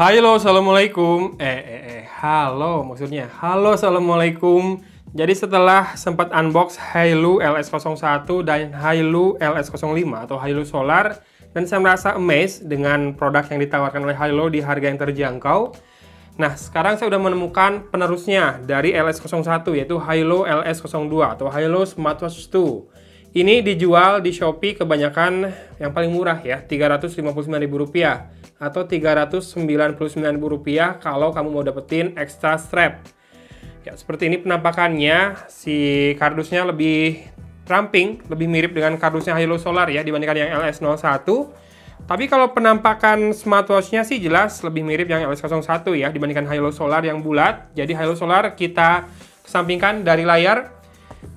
Halo, assalamualaikum. Halo, maksudnya. Halo, assalamualaikum. Jadi setelah sempat unbox Hailu LS01 dan Hailu LS05 atau Hailu Solar, dan saya merasa amazed dengan produk yang ditawarkan oleh Hailu di harga yang terjangkau. Nah, sekarang saya sudah menemukan penerusnya dari LS01, yaitu Hailu LS02 atau Hailu Smartwatch 2. Ini dijual di Shopee kebanyakan yang paling murah ya, Rp359.000 atau Rp399.000 kalau kamu mau dapetin extra strap. Ya, seperti ini penampakannya. Si kardusnya lebih ramping, lebih mirip dengan kardusnya Hailu Solar ya dibandingkan yang LS01. Tapi kalau penampakan smartwatch-nya sih jelas lebih mirip yang LS01 ya dibandingkan Hailu Solar yang bulat. Jadi Hailu Solar kita kesampingkan dari layar.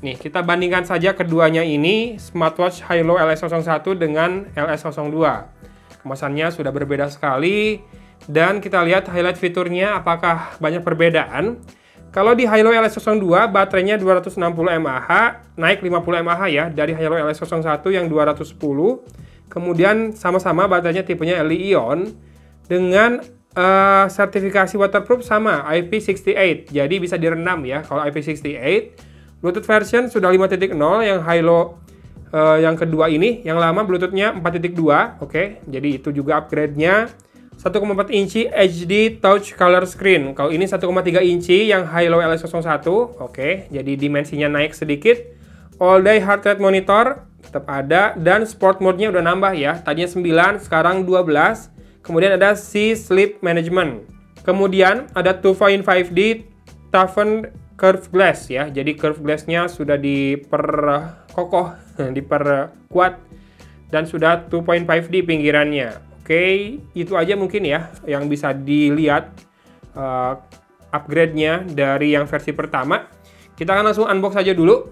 Nih, kita bandingkan saja keduanya ini, smartwatch Hailu LS01 dengan LS02. Kemasannya sudah berbeda sekali, dan kita lihat highlight fiturnya apakah banyak perbedaan. Kalau di Hailu LS02, baterainya 260 mAh, naik 50 mAh ya, dari Hailu LS01 yang 210. Kemudian sama-sama baterainya tipenya Li-ion, dengan sertifikasi waterproof sama, IP68, jadi bisa direndam ya kalau IP68. Bluetooth version sudah 5.0 yang Hailu yang kedua ini, yang lama Bluetooth-nya 4.2, oke. Jadi itu juga upgrade-nya. 1,4 inci HD Touch Color Screen. Kalau ini 1,3 inci yang Hailu LS01, oke. Jadi dimensinya naik sedikit. All Day Heart Rate Monitor tetap ada, dan Sport Mode-nya udah nambah ya. Tadinya 9, sekarang 12. Kemudian ada Sleep Management. Kemudian ada 2.5D Toughened Curved Glass ya, jadi curved glass-nya sudah diperkokoh, diperkuat, dan sudah 2.5D pinggirannya. Oke, itu aja mungkin ya yang bisa dilihat upgrade-nya dari yang versi pertama. Kita akan langsung unbox saja dulu.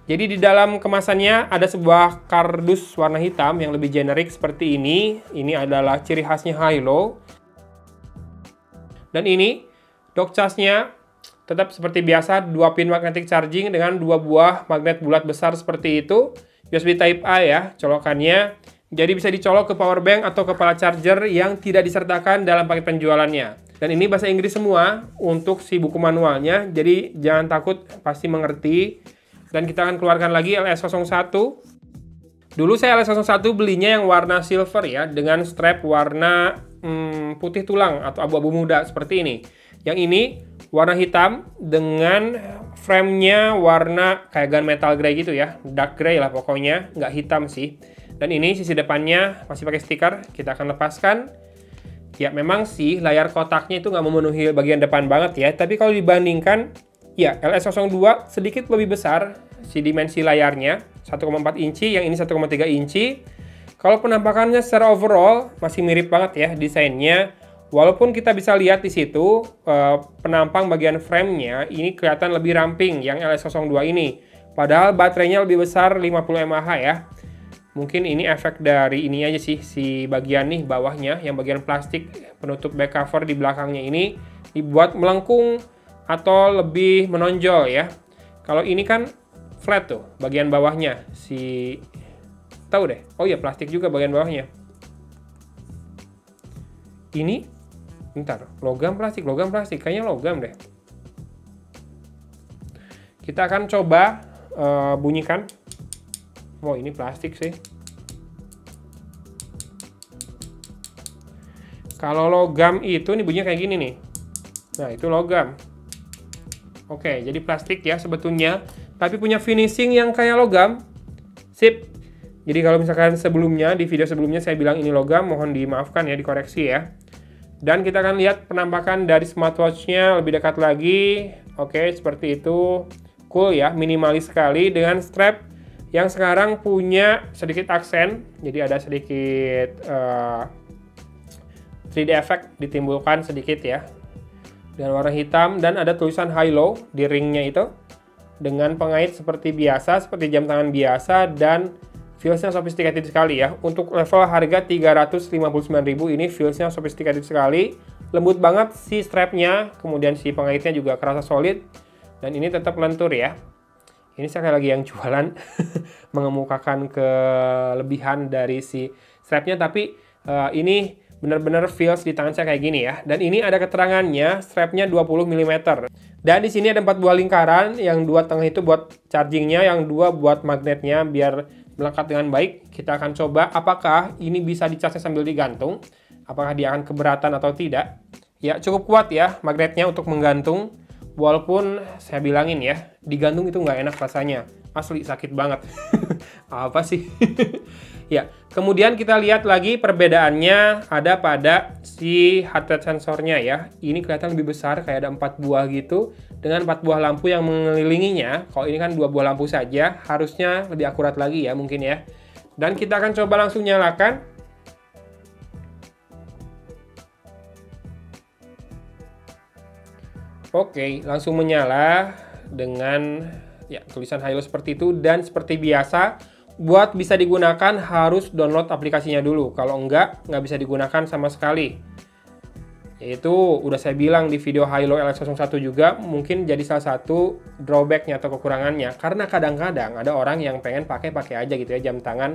Jadi di dalam kemasannya ada sebuah kardus warna hitam yang lebih generik seperti ini. Ini adalah ciri khasnya Hailu. Dan ini dock charge-nya tetap seperti biasa, 2 pin magnetic charging dengan 2 buah magnet bulat besar seperti itu. USB Type A ya, colokannya. Jadi bisa dicolok ke power bank atau kepala charger yang tidak disertakan dalam paket penjualannya. Dan ini bahasa Inggris semua untuk si buku manualnya, jadi jangan takut, pasti mengerti. Dan kita akan keluarkan lagi LS01. Dulu saya LS01 belinya yang warna silver ya, dengan strap warna putih tulang atau abu-abu muda seperti ini. Yang ini warna hitam dengan frame-nya warna kayak gunmetal grey gitu ya, dark grey lah pokoknya, nggak hitam sih. Dan ini sisi depannya masih pakai stiker, kita akan lepaskan. Ya memang sih layar kotaknya itu nggak memenuhi bagian depan banget ya, tapi kalau dibandingkan ya LS02 sedikit lebih besar si dimensi layarnya, 1,4 inci, yang ini 1,3 inci. Kalau penampakannya secara overall masih mirip banget ya desainnya. Walaupun kita bisa lihat di situ penampang bagian frame-nya ini kelihatan lebih ramping yang LS02 ini. Padahal baterainya lebih besar 50 mAh ya. Mungkin ini efek dari ini aja sih, si bagian nih bawahnya, yang bagian plastik penutup back cover di belakangnya ini dibuat melengkung atau lebih menonjol ya. Kalau ini kan flat tuh bagian bawahnya, tahu deh. Oh iya, plastik juga bagian bawahnya. Ini bentar, logam plastik, kayaknya logam deh. Kita akan coba bunyikan. Oh, ini plastik sih. Kalau logam itu nih bunyinya kayak gini nih. Nah, itu logam. Oke, jadi plastik ya sebetulnya, tapi punya finishing yang kayak logam. Sip. Jadi kalau misalkan sebelumnya, di video sebelumnya saya bilang ini logam, mohon dimaafkan ya, dikoreksi ya. Dan kita akan lihat penampakan dari smartwatch-nya lebih dekat lagi. Oke, seperti itu. Cool ya, minimalis sekali dengan strap yang sekarang punya sedikit aksen. Jadi ada sedikit 3D effect ditimbulkan sedikit ya. Dan warna hitam, dan ada tulisan Hailu di ringnya itu. Dengan pengait seperti biasa, seperti jam tangan biasa, dan feels-nya sophisticated sekali ya. Untuk level harga 359.000 ini feels-nya sophisticated sekali. Lembut banget si strap-nya, kemudian si pengaitnya juga kerasa solid. Dan ini tetap lentur ya. Ini sekali lagi yang jualan mengemukakan kelebihan dari si strap-nya, tapi ini benar-benar feels di tangan saya kayak gini ya. Dan ini ada keterangannya, strapnya 20 mm. Dan di sini ada 4 buah lingkaran, yang 2 tengah itu buat chargingnya, yang 2 buat magnetnya biar melekat dengan baik. Kita akan coba apakah ini bisa dicasnya sambil digantung, apakah dia akan keberatan atau tidak. Ya, cukup kuat ya magnetnya untuk menggantung. Walaupun saya bilangin ya, digantung itu nggak enak rasanya. Asli sakit banget. Apa sih? Ya, kemudian kita lihat lagi perbedaannya ada pada si heart rate sensornya ya. Ini kelihatan lebih besar, kayak ada 4 buah gitu, dengan 4 buah lampu yang mengelilinginya. Kalau ini kan 2 buah lampu saja, harusnya lebih akurat lagi ya mungkin ya. Dan kita akan coba langsung nyalakan. Oke, langsung menyala dengan ya tulisan Hilo seperti itu. Dan seperti biasa, buat bisa digunakan harus download aplikasinya dulu. Kalau nggak bisa digunakan sama sekali. Yaitu udah saya bilang di video Hilo LX01 juga, mungkin jadi salah satu drawbacknya atau kekurangannya. Karena kadang-kadang ada orang yang pengen pakai aja gitu ya jam tangan.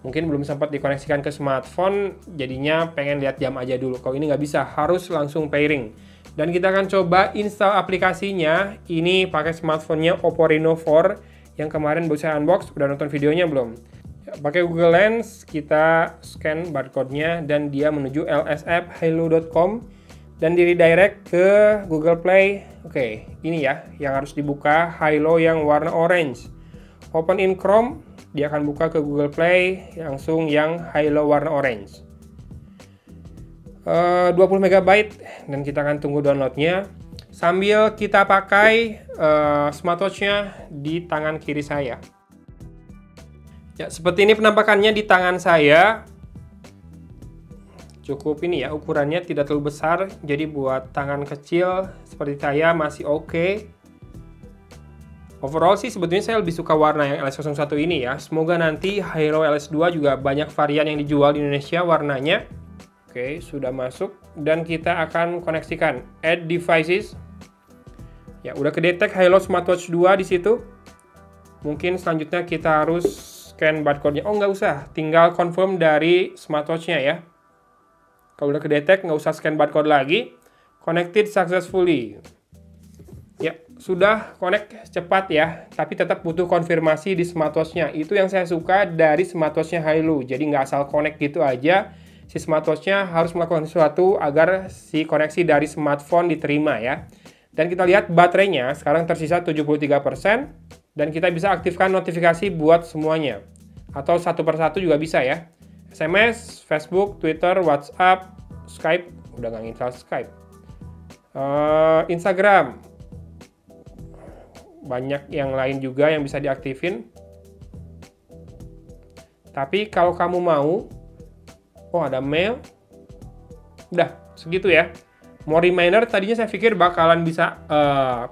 Mungkin belum sempat dikoneksikan ke smartphone, jadinya pengen lihat jam aja dulu. Kalau ini nggak bisa, harus langsung pairing. Dan kita akan coba install aplikasinya. Ini pakai smartphone-nya Oppo Reno 4 yang kemarin baru saya unbox. Udah nonton videonya belum? Ya, pakai Google Lens, kita scan barcode-nya dan dia menuju lsfhilo.com dan di redirect ke Google Play. Oke, ini ya yang harus dibuka, Hilo yang warna orange. Open in Chrome, dia akan buka ke Google Play langsung yang Hilo warna orange. 20 MB dan kita akan tunggu downloadnya sambil kita pakai smartwatch-nya di tangan kiri saya. Ya, seperti ini penampakannya di tangan saya. Cukup ini ya, ukurannya tidak terlalu besar, jadi buat tangan kecil seperti saya masih oke. Overall sih sebetulnya saya lebih suka warna yang LS01 ini ya. Semoga nanti Hilo LS2 juga banyak varian yang dijual di Indonesia warnanya. Oke, sudah masuk dan kita akan koneksikan add devices. Ya, udah kedetek Hilo Smartwatch 2 di situ. Mungkin selanjutnya kita harus scan barcode-nya. Oh, nggak usah, tinggal confirm dari smartwatch-nya ya. Kalau udah kedetek, nggak usah scan barcode lagi. Connected successfully. Ya, sudah connect cepat ya, tapi tetap butuh konfirmasi di smartwatch-nya. Itu yang saya suka dari smartwatch-nya Hilo. Jadi nggak asal connect gitu aja. Si smartwatch-nya harus melakukan sesuatu agar si koneksi dari smartphone diterima ya. Dan kita lihat baterainya sekarang tersisa 73% dan kita bisa aktifkan notifikasi buat semuanya. Atau satu persatu juga bisa ya. SMS, Facebook, Twitter, WhatsApp, Skype, udah nggak install Skype. Instagram. Banyak yang lain juga yang bisa diaktifin. Tapi kalau kamu mau, oh ada mail, udah segitu ya. Mau reminder, tadinya saya pikir bakalan bisa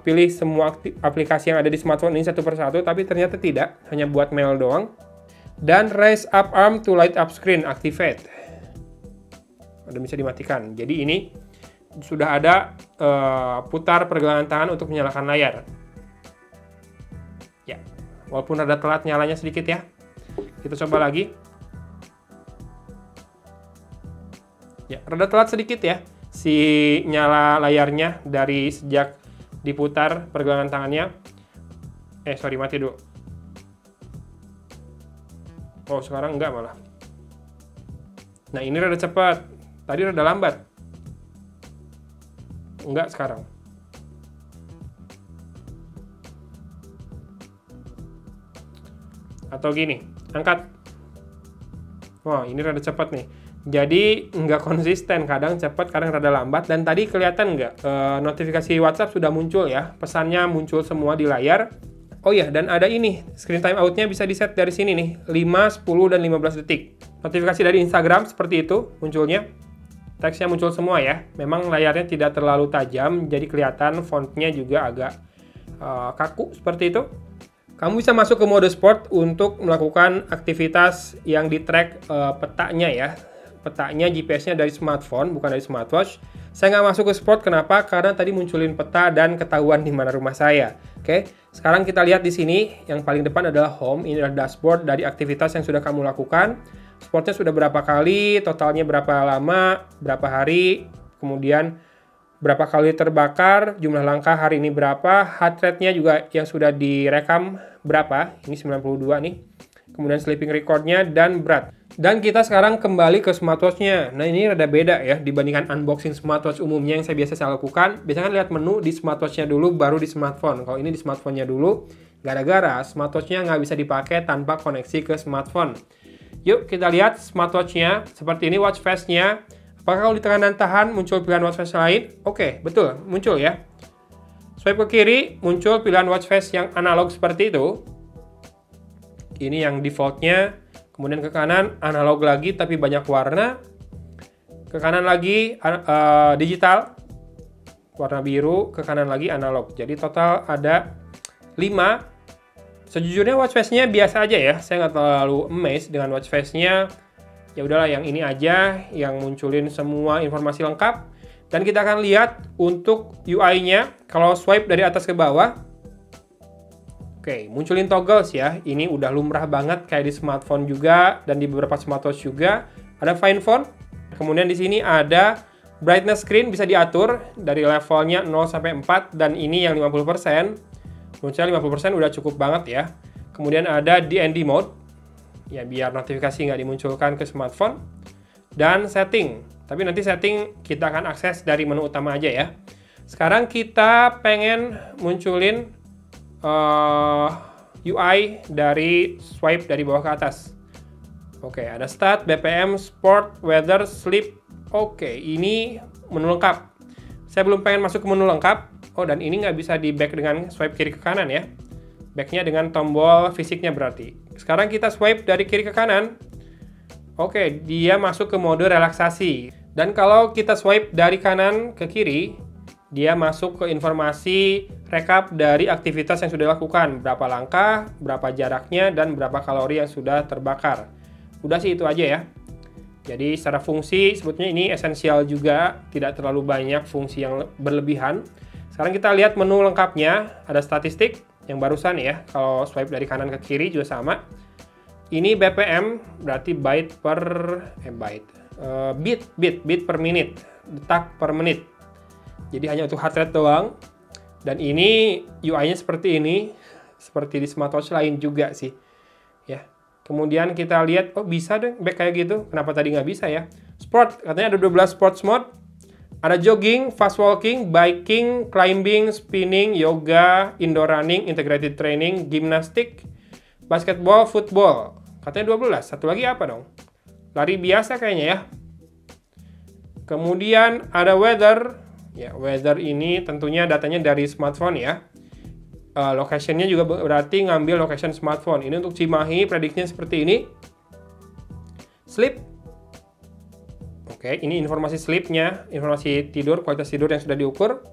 pilih semua aplikasi yang ada di smartphone ini satu persatu, tapi ternyata tidak, hanya buat mail doang. Dan raise up arm to light up screen, activate. Udah bisa dimatikan. Jadi ini sudah ada putar pergelangan tangan untuk menyalakan layar. Ya, walaupun ada telat nyalanya sedikit ya. Kita coba lagi. Ya, rada telat sedikit ya si nyala layarnya dari sejak diputar pergelangan tangannya. Sorry, mati dulu. Oh, sekarang enggak malah. Nah, ini rada cepat. Tadi rada lambat. Enggak sekarang. Atau gini, angkat. Wah, ini rada cepat nih. Jadi nggak konsisten, kadang cepat, kadang rada lambat. Dan tadi kelihatan nggak notifikasi WhatsApp sudah muncul ya, pesannya muncul semua di layar. Oh ya, dan ada ini, screen time out-nya bisa di-set dari sini nih, 5, 10, dan 15 detik. Notifikasi dari Instagram seperti itu munculnya. Teksnya muncul semua ya. Memang layarnya tidak terlalu tajam, jadi kelihatan fontnya juga agak kaku seperti itu. Kamu bisa masuk ke mode sport untuk melakukan aktivitas yang di-track petanya ya. Petanya GPS-nya dari smartphone, bukan dari smartwatch. Saya nggak masuk ke sport, kenapa? Karena tadi munculin peta dan ketahuan di mana rumah saya. Oke, sekarang kita lihat di sini, yang paling depan adalah home. Ini adalah dashboard dari aktivitas yang sudah kamu lakukan. sportnya sudah berapa kali, totalnya berapa lama, berapa hari, kemudian berapa kali terbakar, jumlah langkah hari ini berapa, heart rate-nya juga yang sudah direkam berapa, ini 92 nih, kemudian sleeping record-nya, dan berat. Dan kita sekarang kembali ke smartwatch-nya. Nah, ini rada beda ya dibandingkan unboxing smartwatch umumnya yang saya lakukan. Biasanya kan lihat menu di smartwatch-nya dulu, baru di smartphone. Kalau ini di smartphone-nya dulu, gara-gara smartwatch-nya nggak bisa dipakai tanpa koneksi ke smartphone. Yuk kita lihat smartwatch-nya. Seperti ini watch face-nya. Apakah kalau di tekanan tahan muncul pilihan watch face lain? Oke, betul, muncul ya. Swipe ke kiri, muncul pilihan watch face yang analog seperti itu. Ini yang default-nya. Kemudian ke kanan, analog lagi tapi banyak warna. Ke kanan lagi, digital. Warna biru, ke kanan lagi analog. Jadi total ada 5. Sejujurnya watch face-nya biasa aja ya. Saya nggak terlalu amazed dengan watch face-nya. Ya udahlah, yang ini aja yang munculin semua informasi lengkap. Dan kita akan lihat untuk UI-nya. Kalau swipe dari atas ke bawah, oke, munculin toggles ya. Ini udah lumrah banget kayak di smartphone juga dan di beberapa smartwatch juga. Ada find phone. Kemudian di sini ada brightness screen bisa diatur dari levelnya 0 sampai 4 dan ini yang 50%. Menurut 50% udah cukup banget ya. Kemudian ada DND mode. Ya biar notifikasi nggak dimunculkan ke smartphone. Dan setting. Tapi nanti setting kita akan akses dari menu utama aja ya. Sekarang kita pengen munculin UI dari swipe dari bawah ke atas. Oke, ada start, BPM, sport, weather, sleep. Oke, ini menu lengkap. Saya belum pengen masuk ke menu lengkap. Oh, dan ini nggak bisa di back dengan swipe kiri ke kanan ya. Backnya dengan tombol fisiknya berarti. Sekarang kita swipe dari kiri ke kanan. Oke, dia masuk ke mode relaksasi. Dan kalau kita swipe dari kanan ke kiri, dia masuk ke informasi rekap dari aktivitas yang sudah dilakukan. Berapa langkah, berapa jaraknya, dan berapa kalori yang sudah terbakar. Udah sih itu aja ya. Jadi secara fungsi sebetulnya ini esensial juga. Tidak terlalu banyak fungsi yang berlebihan. Sekarang kita lihat menu lengkapnya. Ada statistik yang barusan ya. Kalau swipe dari kanan ke kiri juga sama. Ini BPM berarti beat per menit. Detak per menit. Jadi hanya untuk heart rate doang. Dan ini UI-nya seperti ini. Seperti di smartwatch lain juga sih. Ya. Kemudian kita lihat, oh bisa deh back kayak gitu. Kenapa tadi nggak bisa ya? Sport, katanya ada 12 sports mode. Ada jogging, fast walking, biking, climbing, spinning, yoga, indoor running, integrated training, gimnastik, basketball, football. Katanya 12. Satu lagi apa dong? Lari biasa kayaknya ya. Kemudian ada weather. Ya, weather ini tentunya datanya dari smartphone ya. Location-nya juga berarti ngambil location smartphone. Ini untuk Cimahi, prediksinya seperti ini. Sleep. Oke, ini informasi sleep-nya, informasi tidur, kualitas tidur yang sudah diukur.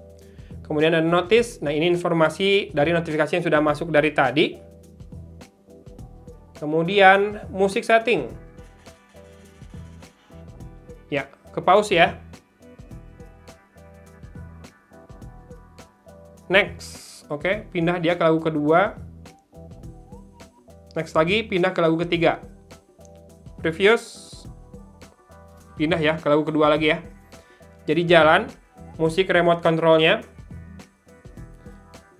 Kemudian ada notice. Nah, ini informasi dari notifikasi yang sudah masuk dari tadi. Kemudian music setting. Ya, ke pause ya. Next, oke, pindah dia ke lagu kedua. Next lagi, pindah ke lagu ketiga. Previous, pindah ya ke lagu kedua lagi ya. Jadi jalan, musik remote controlnya.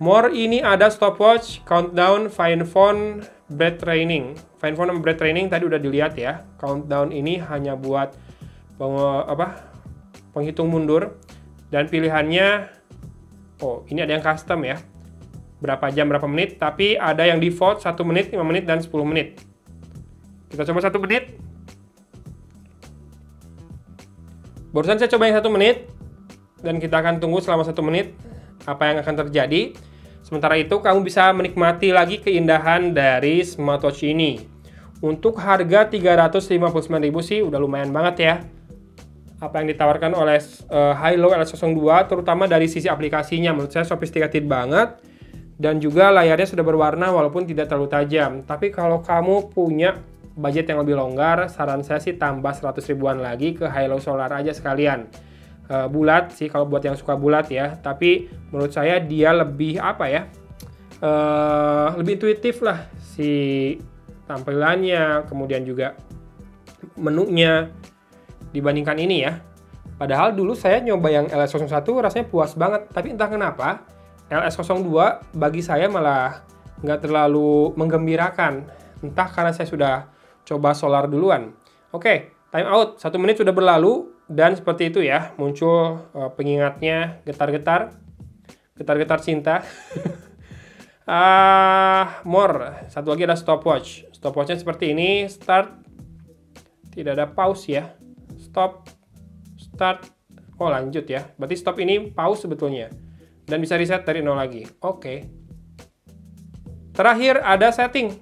More ini ada stopwatch, countdown, find phone, breath training. Find phone dan breath training tadi udah dilihat ya. Countdown ini hanya buat penghitung mundur. Dan pilihannya, oh, ini ada yang custom ya. Berapa jam, berapa menit. Tapi ada yang default 1 menit, 5 menit, dan 10 menit. Kita coba 1 menit. Barusan saya coba yang 1 menit. Dan kita akan tunggu selama 1 menit apa yang akan terjadi. Sementara itu, kamu bisa menikmati lagi keindahan dari smartwatch ini. Untuk harga 359.000 sih udah lumayan banget ya. Apa yang ditawarkan oleh Hilo LS02, terutama dari sisi aplikasinya, menurut saya sophisticated banget. Dan juga layarnya sudah berwarna walaupun tidak terlalu tajam. Tapi kalau kamu punya budget yang lebih longgar, saran saya sih tambah 100 ribuan lagi ke Hilo Solar aja sekalian. Bulat sih kalau buat yang suka bulat ya. Tapi menurut saya dia lebih lebih intuitif lah si tampilannya, kemudian juga menunya dibandingkan ini ya. Padahal dulu saya nyoba yang LS01 rasanya puas banget, tapi entah kenapa LS02 bagi saya malah nggak terlalu menggembirakan. Entah karena saya sudah coba solar duluan. Oke, time out. 1 menit sudah berlalu dan seperti itu ya, muncul pengingatnya getar-getar cinta. More. Satu lagi ada stopwatch. Stopwatchnya seperti ini, start. Tidak ada pause ya. Stop, start. Oh lanjut ya. Berarti stop ini pause sebetulnya. Dan bisa reset dari 0 lagi. Oke. Terakhir ada setting.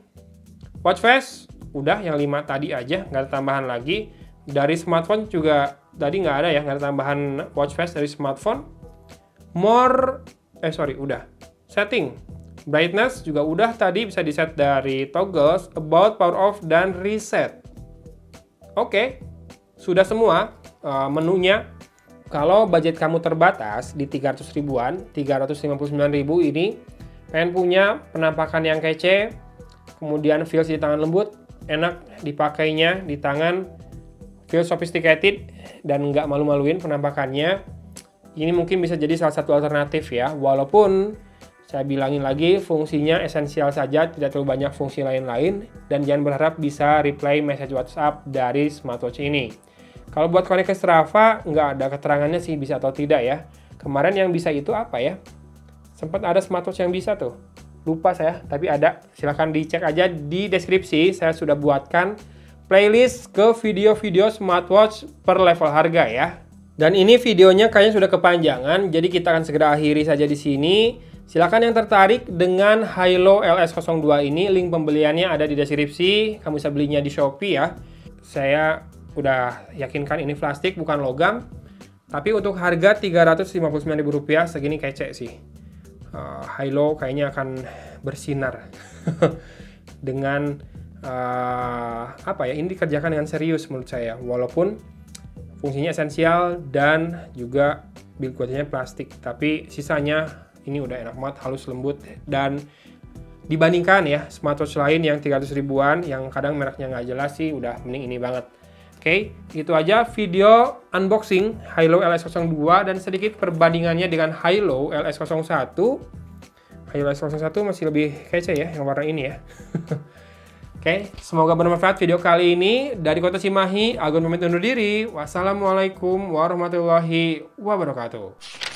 Watch face. Udah yang 5 tadi aja. Nggak ada tambahan lagi. Dari smartphone juga tadi nggak ada ya. Nggak ada tambahan watch face dari smartphone. More. Udah. Setting. Brightness juga udah tadi bisa di set dari toggles, about, power off, dan reset. Oke, sudah semua menunya. Kalau budget kamu terbatas di 300 ribuan, 359 ribu ini, pengen punya penampakan yang kece, kemudian feels di tangan lembut, enak dipakainya di tangan, feel sophisticated, dan nggak malu-maluin penampakannya, ini mungkin bisa jadi salah satu alternatif ya, walaupun saya bilangin lagi, fungsinya esensial saja, tidak terlalu banyak fungsi lain-lain, dan jangan berharap bisa reply message WhatsApp dari smartwatch ini. Kalau buat connect ke Strava, nggak ada keterangannya sih bisa atau tidak ya. Kemarin yang bisa itu apa ya? Sempat ada smartwatch yang bisa tuh. Lupa saya, tapi ada. Silahkan dicek aja di deskripsi, saya sudah buatkan playlist ke video-video smartwatch per level harga ya. Dan ini videonya kayaknya sudah kepanjangan, jadi kita akan segera akhiri saja di sini. Silakan yang tertarik dengan Hilo LS02 ini, link pembeliannya ada di deskripsi. Kamu bisa belinya di Shopee ya. Saya udah yakinkan ini plastik bukan logam. Tapi untuk harga Rp359.000 segini kece sih. Hilo kayaknya akan bersinar dengan ini dikerjakan dengan serius menurut saya. Walaupun fungsinya esensial dan juga build quality-nya plastik, tapi sisanya ini udah enak banget, halus lembut, dan dibandingkan ya smartwatch lain yang 300 ribuan yang kadang mereknya nggak jelas sih, udah mending ini banget. Oke, gitu aja video unboxing Hilo LS02 dan sedikit perbandingannya dengan Hilo LS01. Hilo LS01 masih lebih kece ya yang warna ini ya. Oke, semoga bermanfaat video kali ini. Dari Kota Cimahi, Agun pamit undur diri. Wassalamualaikum warahmatullahi wabarakatuh.